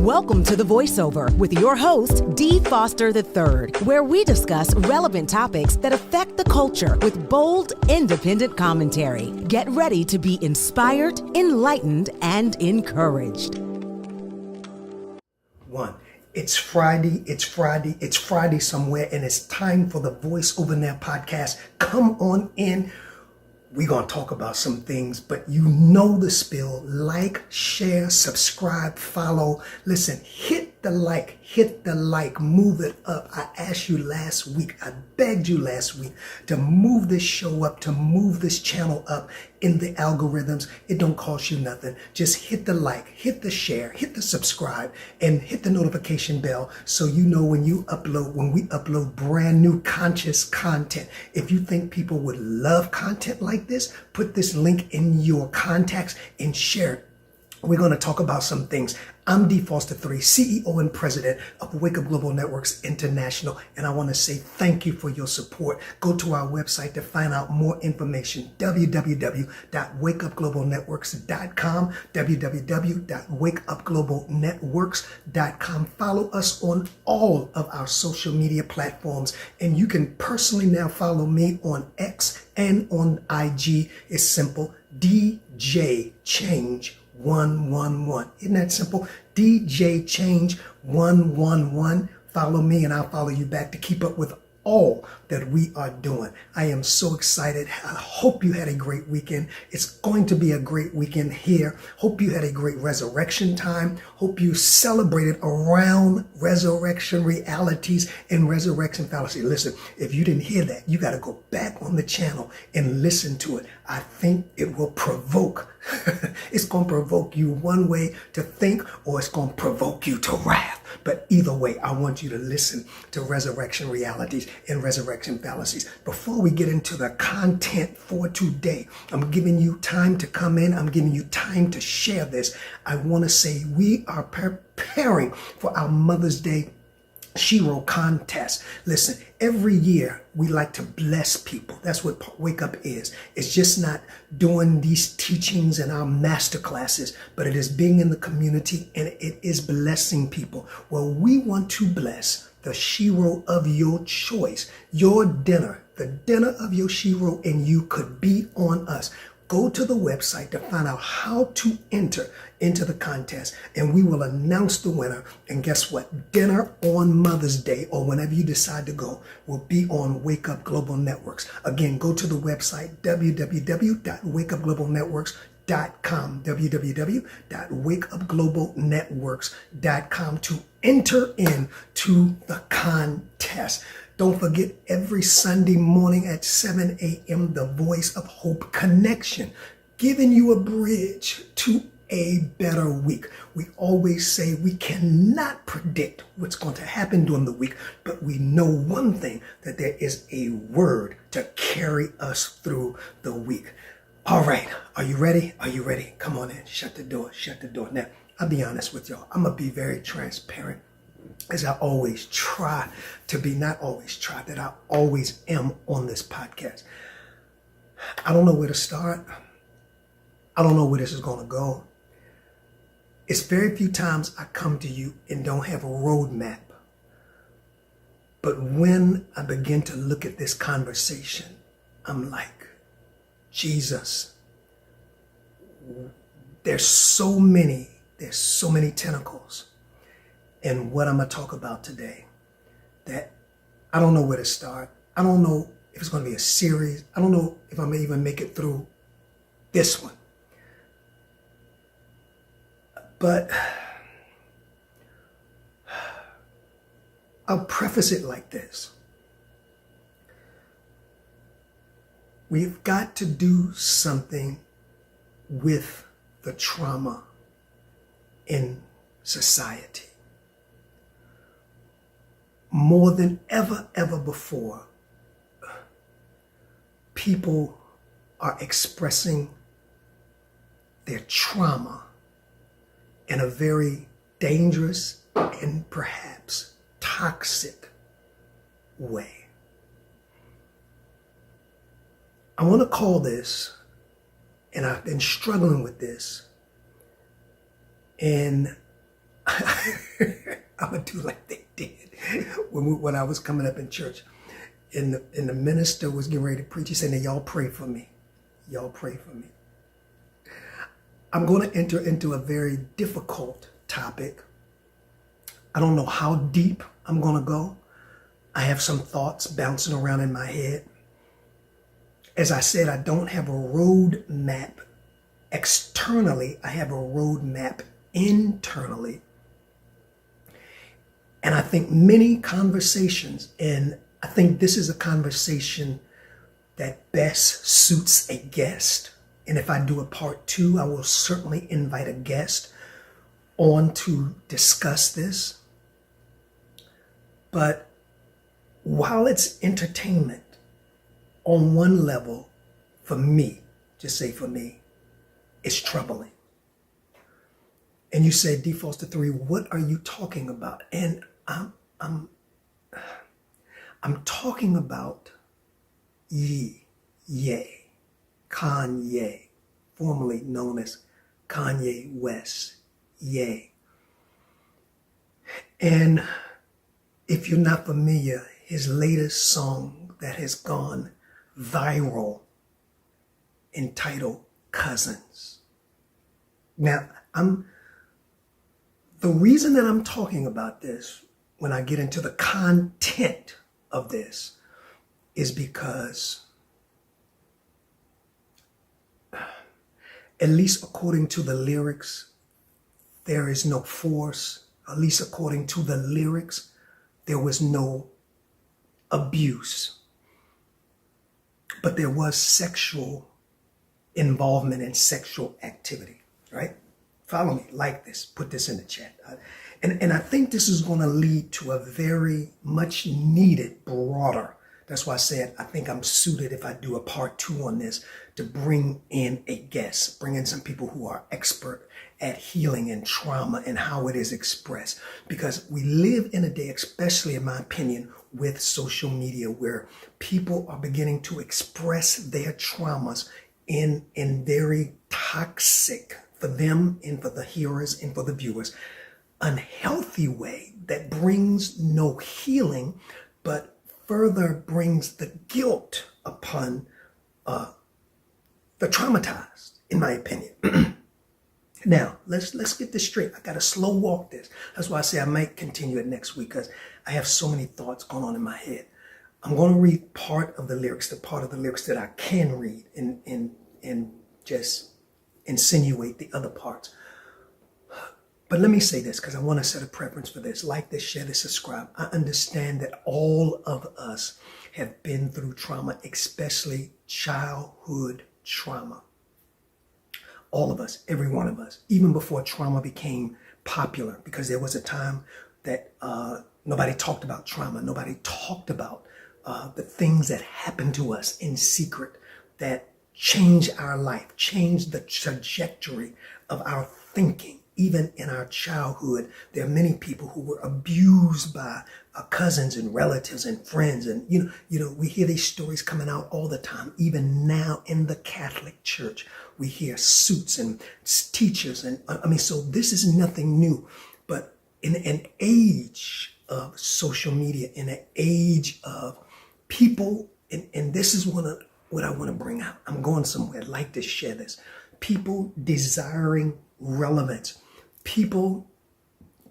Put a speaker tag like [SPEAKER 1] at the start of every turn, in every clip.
[SPEAKER 1] Welcome to The Voiceover with your host, Dee Foster III, where we discuss relevant topics that affect the culture with bold, independent commentary. Get ready to be inspired, enlightened, and encouraged.
[SPEAKER 2] It's Friday somewhere, and it's time for the Voice Over Now podcast. Come on in. We're going to talk about some things, but you know the spill. Like, share, subscribe, follow. Listen, hit the like, move it up. I asked you last week, I begged you last week to move this show up, to move this channel up in the algorithms. It don't cost you nothing. Just hit the like, hit the share, hit the subscribe, and hit the notification bell so you know when we upload brand new conscious content. If you think people would love content like this, put this link in your contacts and share it. We're going to talk about some things. I'm Dee Foster III, CEO and President of Wake Up Global Networks International, and I want to say thank you for your support. Go to our website to find out more information, www.wakeupglobalnetworks.com, www.wakeupglobalnetworks.com. Follow us on all of our social media platforms, and you can personally now follow me on X and on IG. It's simple, DJ Change 111. Isn't that simple? DJ Change 111. Follow me and I'll follow you back to keep up with all that we are doing. I am so excited. I hope you had a great weekend. It's going to be a great weekend here. Hope you had a great resurrection time. Hope you celebrated around resurrection realities and resurrection fallacy. Listen, if you didn't hear that, you got to go back on the channel and listen to it. I think it will provoke. It's going to provoke you one way to think, or it's going to provoke you to wrath. But either way, I want you to listen to resurrection realities and resurrection fallacies. Before we get into the content for today, I'm giving you time to come in. I'm giving you time to share this. I want to say we are preparing for our Mother's Day Shiro contest. Listen, every year we like to bless people. That's what Wake Up is. It's just not doing these teachings and our master classes, but it is being in the community and it is blessing people. Well, we want to bless the Shiro of your choice, your dinner, the dinner of your Shiro, and you could be on us. Go to the website to find out how to enter into the contest, and we will announce the winner. And guess what? Dinner on Mother's Day, or whenever you decide to go, will be on Wake Up Global Networks. Again, go to the website, www.wakeupglobalnetworks.com, www.wakeupglobalnetworks.com to enter into the contest. Don't forget, every Sunday morning at 7 a.m., the Voice of Hope Connection, giving you a bridge to a better week. We always say we cannot predict what's going to happen during the week, but we know one thing, that there is a word to carry us through the week. All right, are you ready? Are you ready? Come on in, shut the door. Now, I'll be honest with y'all. I'm going to be very transparent, as I always try to be, that I always am on this podcast. I don't know where to start. I don't know where this is going to go. It's very few times I come to you and don't have a roadmap. But when I begin to look at this conversation, I'm like, Jesus, there's so many tentacles in what I'm going to talk about today that I don't know where to start. I don't know if it's going to be a series. I don't know if I may even make it through this one. But I'll preface it like this. We've got to do something with the trauma in society. More than ever before, people are expressing their trauma in a very dangerous and perhaps toxic way. I want to call this, and I've been struggling with this, and do like they did when I was coming up in church. And the minister was getting ready to preach. He said, now y'all pray for me. Y'all pray for me. I'm going to enter into a very difficult topic. I don't know how deep I'm going to go. I have some thoughts bouncing around in my head. As I said, I don't have a road map externally. I have a road map internally. And I think many conversations, and I think this is a conversation that best suits a guest. And if I do a part 2, I will certainly invite a guest on to discuss this. But while it's entertainment, on one level, for me, just say for me, it's troubling. And you say, D. Foster 3, what are you talking about? And I'm talking about Ye, Kanye, formerly known as Kanye West, Ye. And if you're not familiar, his latest song that has gone viral, entitled Cousins. Now, the reason that I'm talking about this, when I get into the content of this, is because, at least according to the lyrics, there is no force. At least according to the lyrics, there was no abuse. But there was sexual involvement and sexual activity, right? Follow me, like this, put this in the chat. And I think this is going to lead to a very much needed, broader. That's why I said I think I'm suited, if I do a part 2 on this, to bring in a guest, bring in some people who are expert at healing and trauma and how it is expressed. Because we live in a day, especially in my opinion, with social media, where people are beginning to express their traumas in very toxic, for them and for the hearers and for the viewers, unhealthy way that brings no healing, but further brings the guilt upon the traumatized, in my opinion. Now, let's get this straight. I got to slow walk this. That's why I say I might continue it next week, because I have so many thoughts going on in my head. I'm going to read part of the lyrics, the part of the lyrics that I can read, and just insinuate the other parts. But let me say this, because I want to set a preference for this. Like this, share this, subscribe. I understand that all of us have been through trauma, especially childhood trauma. All of us, every one of us, even before trauma became popular, because there was a time that nobody talked about trauma. Nobody talked about the things that happened to us in secret that changed our life, changed the trajectory of our thinking. Even in our childhood, there are many people who were abused by cousins and relatives and friends. And, you know, we hear these stories coming out all the time. Even now in the Catholic Church, we hear suits and teachers. And so this is nothing new. But in an age of social media, in an age of people, and this is what I want to bring out. I'm going somewhere. I'd like to share this. People desiring relevance. People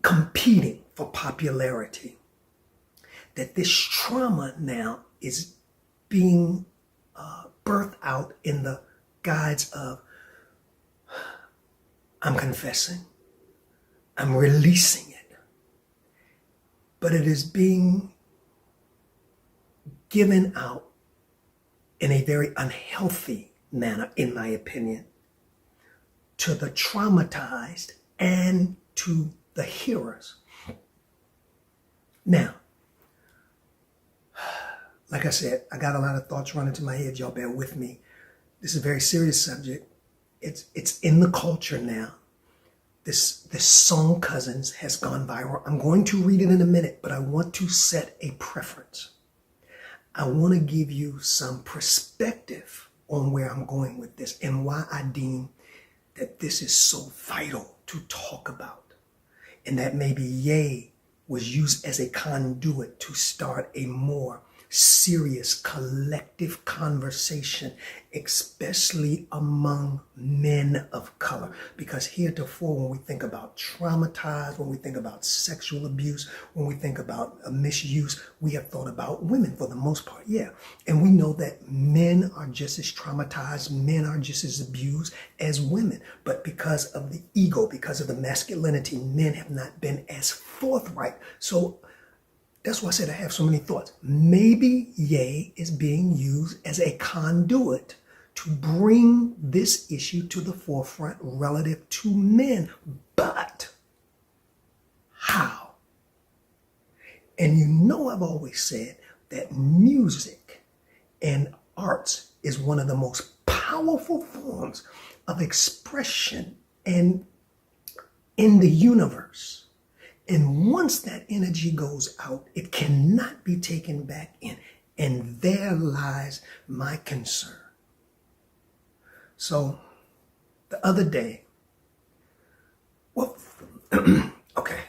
[SPEAKER 2] competing for popularity. That this trauma now is being birthed out in the guise of, I'm confessing, I'm releasing it. But it is being given out in a very unhealthy manner, in my opinion, to the traumatized and to the hearers. Now, like I said, I got a lot of thoughts running to my head. Y'all bear with me. This is a very serious subject. It's in the culture now. This song Cousins has gone viral. I'm going to read it in a minute, but I want to set a preference. I want to give you some perspective on where I'm going with this and why I deem that this is so vital to talk about. And that maybe Ye was used as a conduit to start a more serious collective conversation, especially among men of color. Because heretofore, when we think about traumatized, when we think about sexual abuse, when we think about misuse, we have thought about women for the most part, yeah. And we know that men are just as traumatized, men are just as abused as women. But because of the ego, because of the masculinity, men have not been as forthright. So that's why I said I have so many thoughts. Maybe Ye is being used as a conduit to bring this issue to the forefront relative to men. But how? And you know I've always said that music and arts is one of the most powerful forms of expression and in the universe. And once that energy goes out, it cannot be taken back in. And there lies my concern. So the other day, well, okay,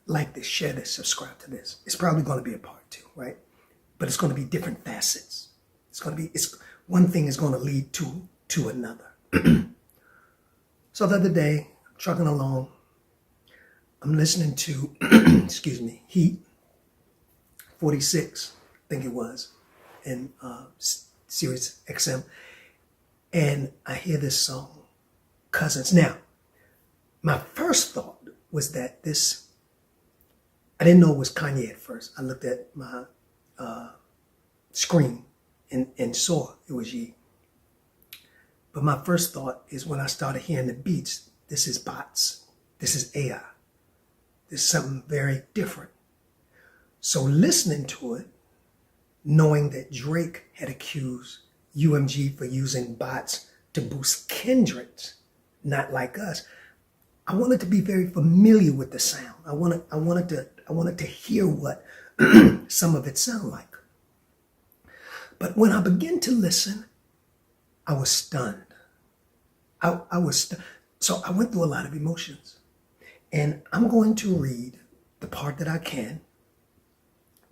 [SPEAKER 2] like this, share this, subscribe to this. It's probably going to be a part 2, right? But it's going to be different facets. It's one thing is going to lead to another. So the other day, I'm trucking along. I'm listening to, excuse me, Heat 46, I think it was, in Sirius XM. And I hear this song, Cousins. Now, my first thought was that I didn't know it was Kanye at first. I looked at my screen and saw it was Ye. But my first thought is when I started hearing the beats, this is bots. This is AI. There's something very different. So listening to it, knowing that Drake had accused UMG for using bots to boost Kendrick's, not like us, I wanted to be very familiar with the sound. I wanted to hear what some of it sound like. But when I began to listen, I was stunned. So I went through a lot of emotions. And I'm going to read the part that I can,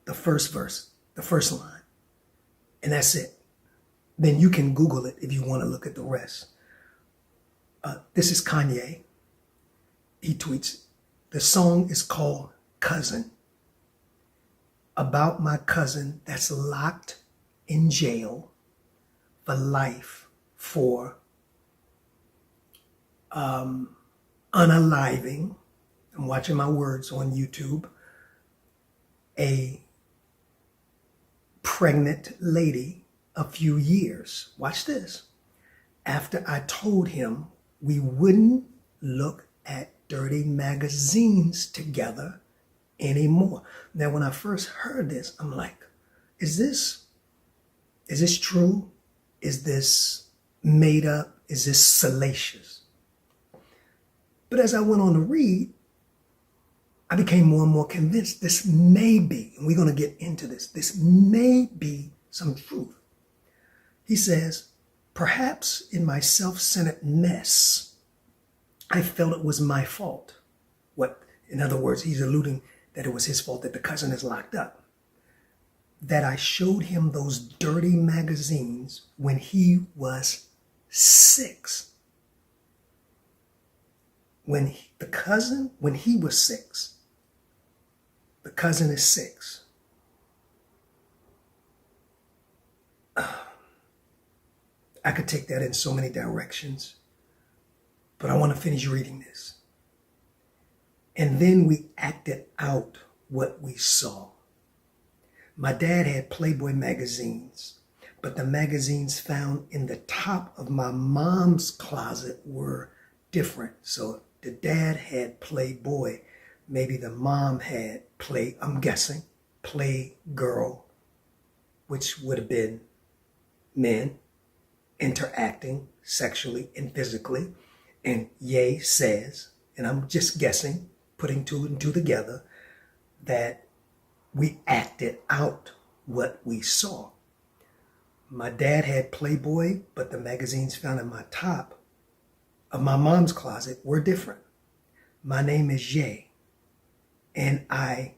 [SPEAKER 2] the first verse, the first line, and that's it. Then you can Google it if you want to look at the rest. This is Kanye. He tweets, the song is called Cousin, about my cousin that's locked in jail for life for unaliving, I'm watching my words on YouTube, a pregnant lady a few years. Watch this. After I told him we wouldn't look at dirty magazines together anymore. Now, when I first heard this, I'm like, is this true? Is this made up? Is this salacious? But as I went on to read, I became more and more convinced this may be, and we're going to get into this may be some truth. He says, perhaps in my self-centered mess, I felt it was my fault. In other words, he's alluding that it was his fault that the cousin is locked up. That I showed him those dirty magazines when he was 6. When he was 6. The cousin is 6. I could take that in so many directions, but I want to finish reading this. And then we acted out what we saw. My dad had Playboy magazines, but the magazines found in the top of my mom's closet were different. So the dad had Playboy. Maybe the mom had I'm guessing, Playgirl, which would have been men interacting sexually and physically. And Ye says, and I'm just guessing, putting 2 and 2 together, that we acted out what we saw. My dad had Playboy, but the magazines found in my top of my mom's closet were different. My name is Ye. and I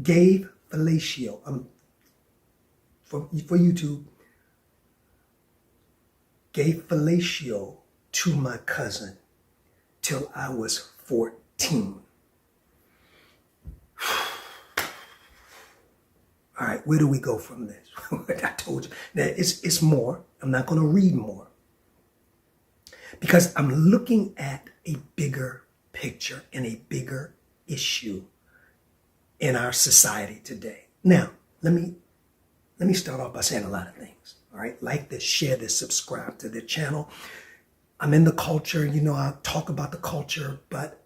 [SPEAKER 2] gave fellatio, for YouTube, gave fellatio to my cousin till I was 14. All right, where do we go from this? I told you that it's more. I'm not going to read more because I'm looking at a bigger picture and a bigger issue in our society today. Now, let me start off by saying a lot of things. All right, like this, share this, subscribe to the channel. I'm in the culture. You know, I talk about the culture, but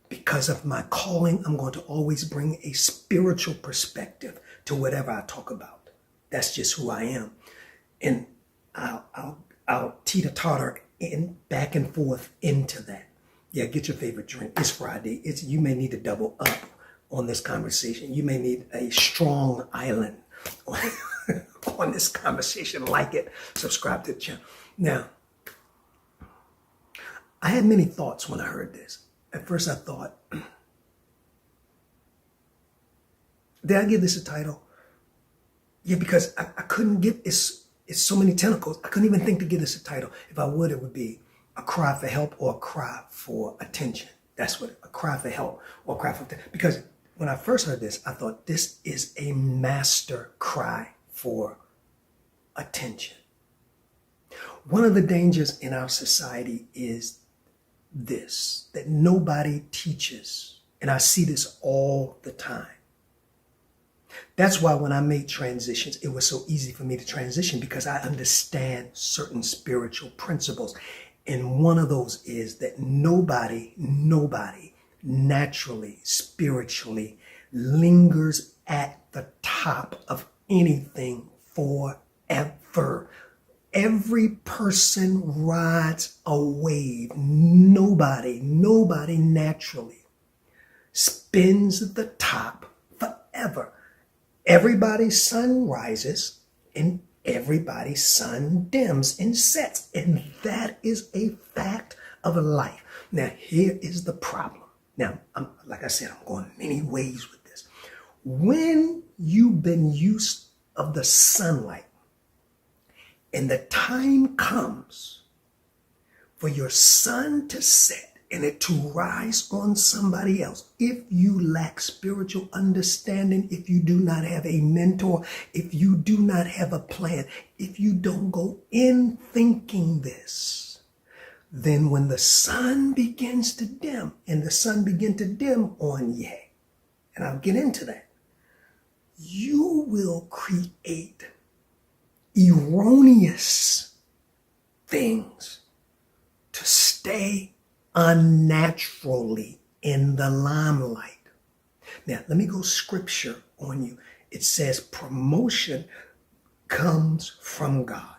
[SPEAKER 2] because of my calling, I'm going to always bring a spiritual perspective to whatever I talk about. That's just who I am. And I'll teeter-totter in back and forth into that. Yeah, get your favorite drink. It's Friday. You may need to double up on this conversation. You may need a strong island on this conversation. Like it, subscribe to the channel. Now, I had many thoughts when I heard this. At first I thought, did I give this a title? Yeah, because I couldn't get it's so many tentacles. I couldn't even think to give this a title. If I would, it would be a cry for help or a cry for attention. That's what a cry for help or a cry for attention. Because when I first heard this, I thought this is a master cry for attention. One of the dangers in our society is this, that nobody teaches. And I see this all the time. That's why when I made transitions, it was so easy for me to transition because I understand certain spiritual principles. And one of those is that nobody naturally, spiritually lingers at the top of anything forever. Every person rides a wave. Nobody naturally spins the top forever. Everybody's sun rises and everybody's sun dims and sets. And that is a fact of life. Now, here is the problem. Now, like I said, I'm going many ways with this. When you've been used of the sunlight, and the time comes for your sun to set and it to rise on somebody else, if you lack spiritual understanding, if you do not have a mentor, if you do not have a plan, if you don't go in thinking this, then when the sun begins to dim, and the sun begin to dim on you, and I'll get into that, you will create erroneous things to stay unnaturally in the limelight. Now, let me go scripture on you. It says promotion comes from God.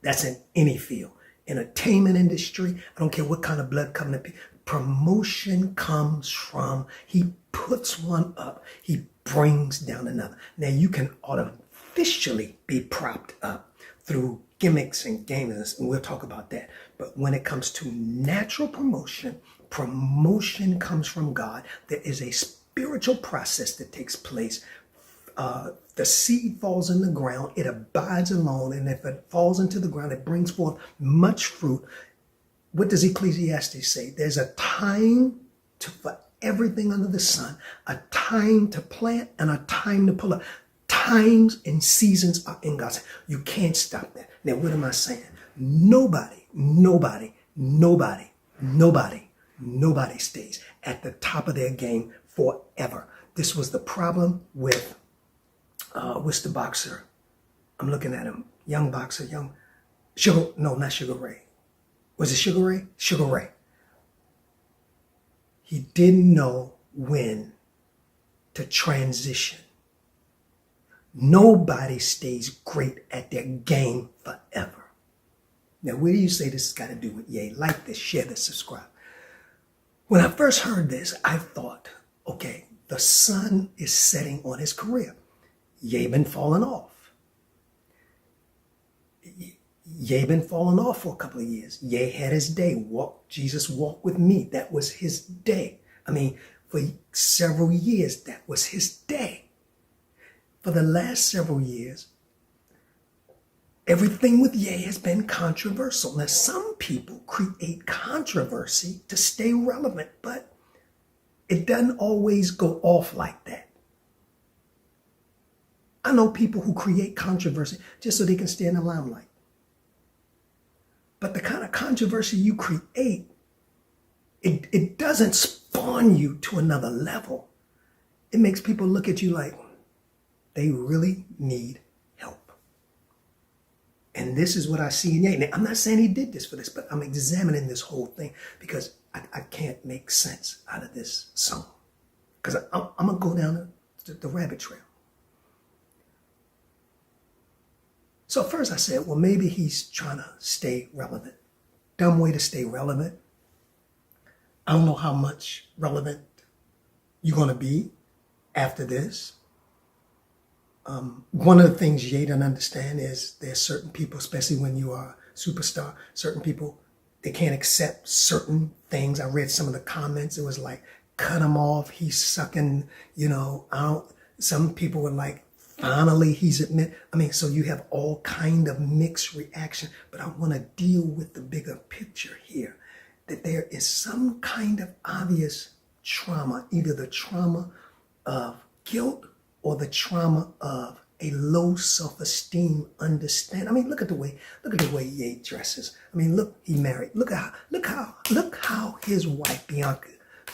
[SPEAKER 2] That's in any field. Entertainment industry, I don't care what kind of blood coming up. Promotion comes from, he puts one up, he brings down another. Now, you can artificially be propped up through gimmicks and games, and we'll talk about that. But when it comes to natural promotion, promotion comes from God. There is a spiritual process that takes place. The seed falls in the ground, it abides alone, and if it falls into the ground, it brings forth much fruit. What does Ecclesiastes say? There's a time for everything under the sun, a time to plant and a time to pull up. Times and seasons are in God's hand. You can't stop that. Now, what am I saying? Nobody stays at the top of their game forever. This was the problem with, what's the boxer? I'm looking at him. Young boxer, not Sugar Ray. Was it Sugar Ray? Sugar Ray. He didn't know when to transition. Nobody stays great at their game forever. Now, where do you say this has got to do with Ye? Like this, share this, subscribe. When I first heard this, I thought, okay, the sun is setting on his career. Ye been falling off. Ye been falling off for a couple of years. Ye had his day. Jesus walked with me. That was his day. I mean, for several years, that was his day. For the last several years, everything with Ye has been controversial. Now, some people create controversy to stay relevant, but it doesn't always go off like that. I know people who create controversy just so they can stay in the limelight. But the kind of controversy you create, it doesn't spawn you to another level. It makes people look at you like they really need help. And this is what I see in Ye. Now, I'm not saying he did this for this, but I'm examining this whole thing because I can't make sense out of this song. Because I'm going to go down the rabbit trail. So first I said, well, maybe he's trying to stay relevant. Dumb way to stay relevant. I don't know how much relevant you're going to be after this. One of the things Ye doesn't understand is there's certain people, especially when you are a superstar, certain people, they can't accept certain things. I read some of the comments. It was like, cut him off. He's sucking, some people were like, finally, he's admit. So you have all kind of mixed reaction, but I want to deal with the bigger picture here, that there is some kind of obvious trauma, either the trauma of guilt or the trauma of a low self-esteem understand. Look at the way Ye dresses. Look, he married. Look how his wife Bianca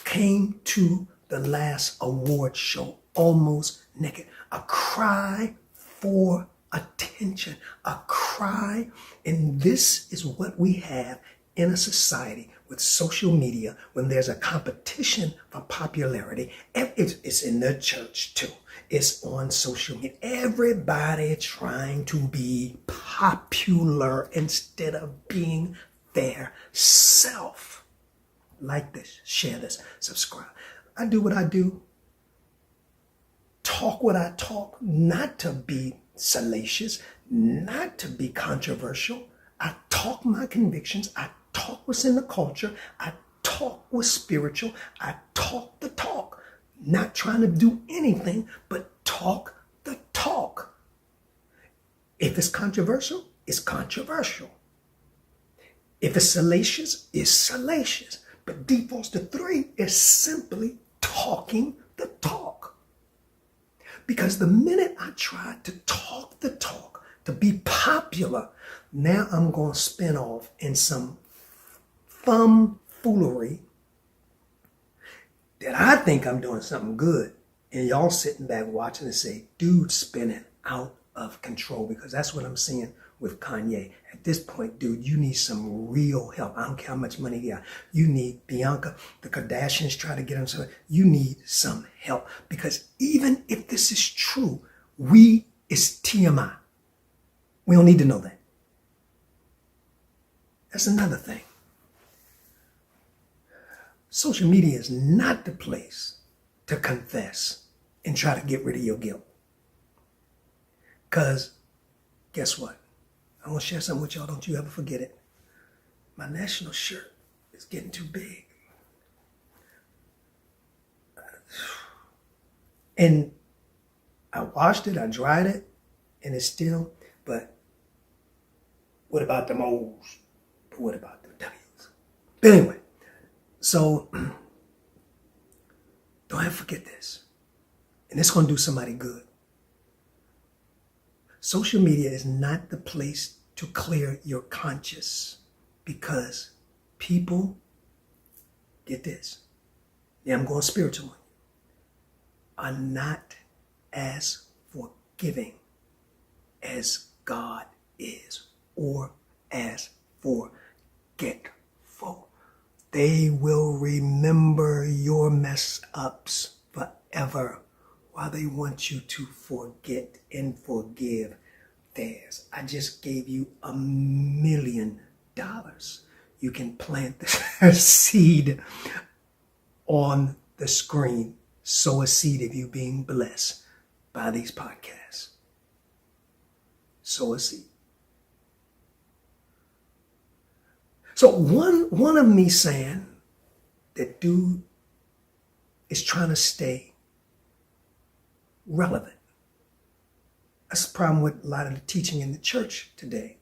[SPEAKER 2] came to the last award show almost naked. A cry for attention, a cry. And this is what we have in a society with social media when there's a competition for popularity. It's in the church too. It's on social media. Everybody trying to be popular instead of being their self. Like this, share this, subscribe. I do what I do. Talk what I talk, not to be salacious, not to be controversial. I talk my convictions. I talk what's in the culture. I talk what's spiritual. I talk the talk, not trying to do anything, but talk the talk. If it's controversial, it's controversial. If it's salacious, it's salacious. But D. Foster 3 is simply talking the talk. Because the minute I tried to talk the talk, to be popular, now I'm going to spin off in some foolery that I think I'm doing something good. And y'all sitting back watching and say, dude, spinning out of control. Because that's what I'm seeing with Kanye. At this point, dude, you need some real help. I don't care how much money you got. You need Bianca. The Kardashians try to get him some. You need some help. Because even if this is true, it's TMI. We don't need to know that. That's another thing. Social media is not the place to confess and try to get rid of your guilt. Because guess what? I want to share something with y'all. Don't you ever forget it. My national shirt is getting too big. And I washed it, I dried it, and it's still, but what about the O's? But what about the W's? But anyway, so don't ever forget this. And it's going to do somebody good. Social media is not the place to clear your conscience because people, get this, yeah, I'm going spiritual, are not as forgiving as God is or as forgetful. They will remember your mess ups forever, while they want you to forget and forgive theirs. I just gave you $1 million. You can plant the seed on the screen. Sow a seed of you being blessed by these podcasts. Sow a seed. So one of me saying that dude is trying to stay relevant. That's the problem with a lot of the teaching in the church today.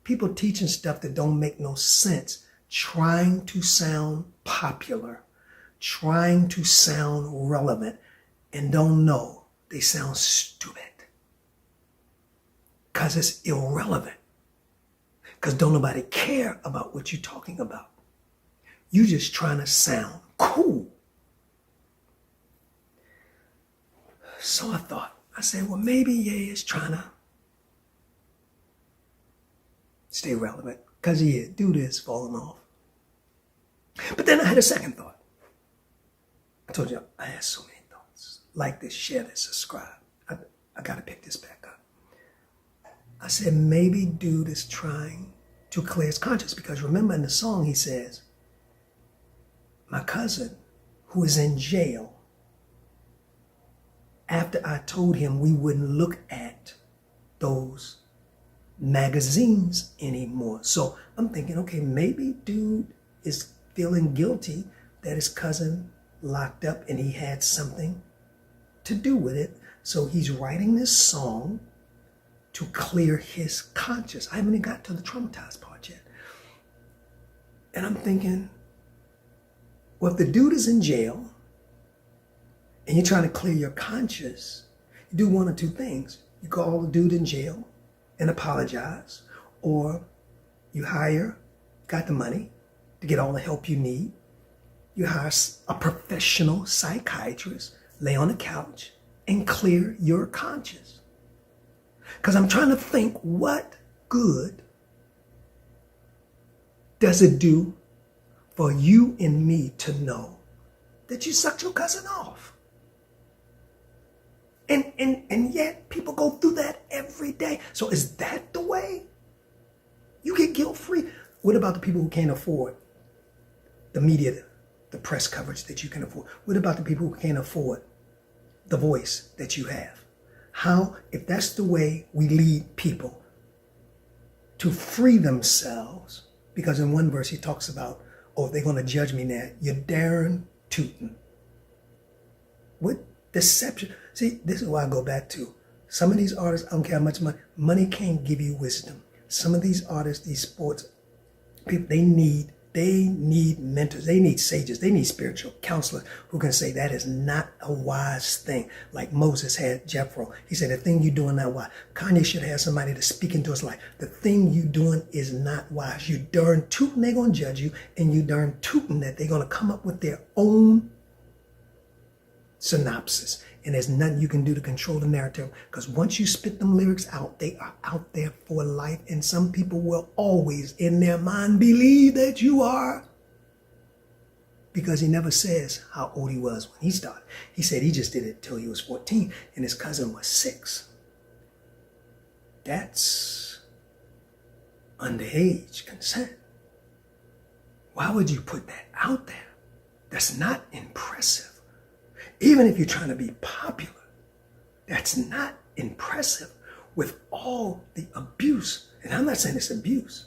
[SPEAKER 2] People teaching stuff that don't make no sense, trying to sound popular, trying to sound relevant, and don't know they sound stupid. Because it's irrelevant. Because don't nobody care about what you're talking about. You just trying to sound cool. So I said, well, maybe Ye is trying to stay relevant. Because he is. Dude is falling off. But then I had a second thought. I told you I had so many thoughts. Like this, share this, subscribe. I got to pick this back up. I said, maybe dude is trying to clear his conscience. Because remember in the song he says, my cousin who is in jail, after I told him we wouldn't look at those magazines anymore. So I'm thinking, okay, maybe dude is feeling guilty that his cousin locked up and he had something to do with it. So he's writing this song to clear his conscience. I haven't even got to the traumatized part yet. And I'm thinking, well, if the dude is in jail and you're trying to clear your conscience, you do one or two things. You call the dude in jail and apologize, or you got the money to get all the help you need. You hire a professional psychiatrist, lay on the couch and clear your conscience. Because I'm trying to think, what good does it do for you and me to know that you sucked your cousin off? And yet people go through that every day. So is that the way you get guilt-free? What about the people who can't afford the media, the press coverage that you can afford? What about the people who can't afford the voice that you have? How, if that's the way we lead people to free themselves, because in one verse he talks about, oh, they're going to judge me now, you're darn tootin'. What deception. See, this is why I go back to some of these artists. I don't care how much money can't give you wisdom. Some of these artists, these sports people, they need mentors, they need sages, they need spiritual counselors who can say that is not a wise thing. Like Moses had Jethro. He said, the thing you're doing not wise. Kanye should have somebody to speak into his life. The thing you're doing is not wise. You darn tootin' they're going to judge you, and you darn tootin' that they're going to come up with their own synopsis. And there's nothing you can do to control the narrative, because once you spit them lyrics out, they are out there for life. And some people will always in their mind believe that you are, because he never says how old he was when he started. He said he just did it till he was 14 and his cousin was 6. That's underage consent. Why would you put that out there? That's not impressive. Even if you're trying to be popular, that's not impressive with all the abuse. And I'm not saying it's abuse,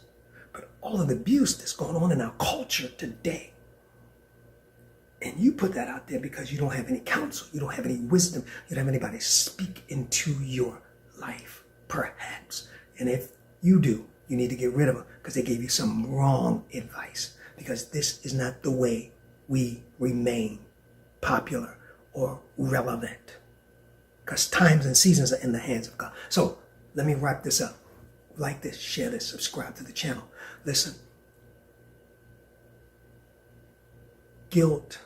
[SPEAKER 2] but all of the abuse that's going on in our culture today. And you put that out there because you don't have any counsel, you don't have any wisdom, you don't have anybody speak into your life, perhaps. And if you do, you need to get rid of them because they gave you some wrong advice, because this is not the way we remain popular or relevant, because times and seasons are in the hands of God. So let me wrap this up. Like this, share this, subscribe to the channel. Listen, guilt.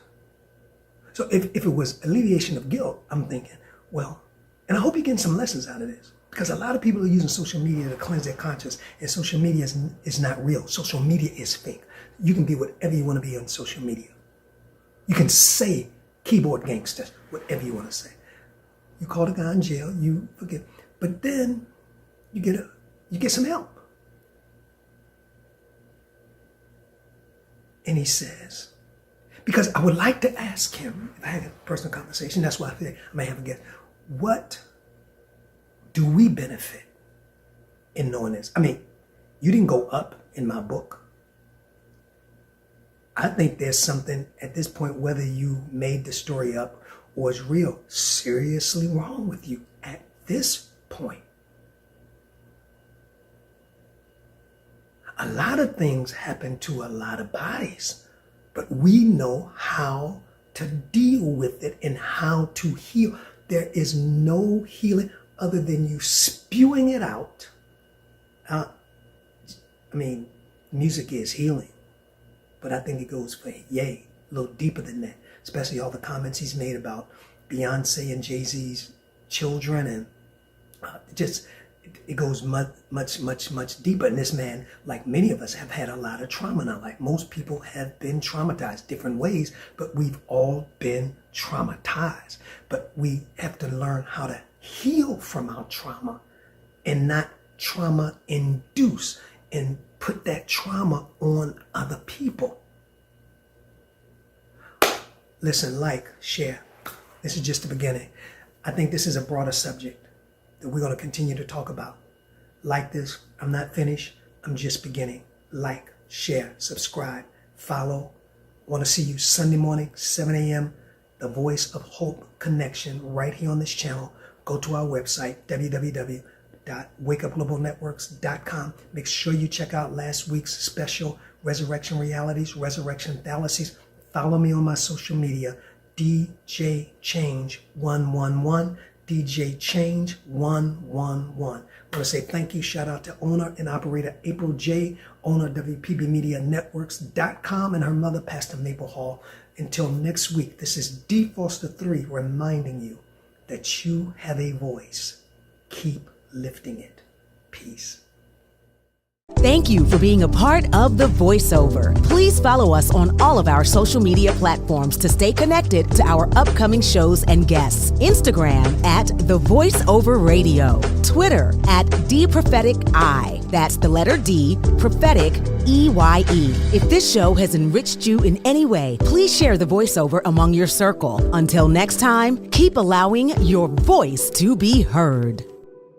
[SPEAKER 2] So if it was alleviation of guilt, I'm thinking, well, and I hope you're getting some lessons out of this, because a lot of people are using social media to cleanse their conscience, and social media is not real. Social media is fake. You can be whatever you want to be on social media. You can say keyboard gangsters, whatever you want to say. You call the guy in jail, you forget. But then you get some help. And he says, because I would like to ask him, if I had a personal conversation, that's why I think I may have a guess, what do we benefit in knowing this? I mean, you didn't go up in my book. I think there's something at this point, whether you made the story up or it's real, seriously wrong with you at this point. A lot of things happen to a lot of bodies, but we know how to deal with it and how to heal. There is no healing other than you spewing it out. Music is healing, but I think it goes for a little deeper than that, especially all the comments he's made about Beyonce and Jay-Z's children, and it goes much deeper. And this man, like many of us, have had a lot of trauma now. Like most people have been traumatized different ways, but we've all been traumatized. But we have to learn how to heal from our trauma and not trauma induce and put that trauma on other people. Listen, share. This is just the beginning. I think this is a broader subject that we're going to continue to talk about. Like this, I'm not finished. I'm just beginning. Like, share, subscribe, follow. Want to see you Sunday morning, 7 a.m., the Voice of Hope Connection right here on this channel. Go to our website, www.wakeupglobalnetworks.com. Make sure you check out last week's special, Resurrection Realities, Resurrection Fallacies. Follow me on my social media, DJ Change 111. DJ Change 111. I want to say thank you. Shout out to owner and operator April J., owner of WPBMediaNetworks.com, and her mother, Pastor Maple Hall. Until next week, this is D. Foster 3 reminding you that you have a voice. Keep lifting it. Peace.
[SPEAKER 1] Thank you for being a part of The Voiceover. Please follow us on all of our social media platforms to stay connected to our upcoming shows and guests. Instagram at The Voiceover Radio. Twitter at DPropheticI. That's the letter D, prophetic, EYE. If this show has enriched you in any way, please share The Voiceover among your circle. Until next time, keep allowing your voice to be heard.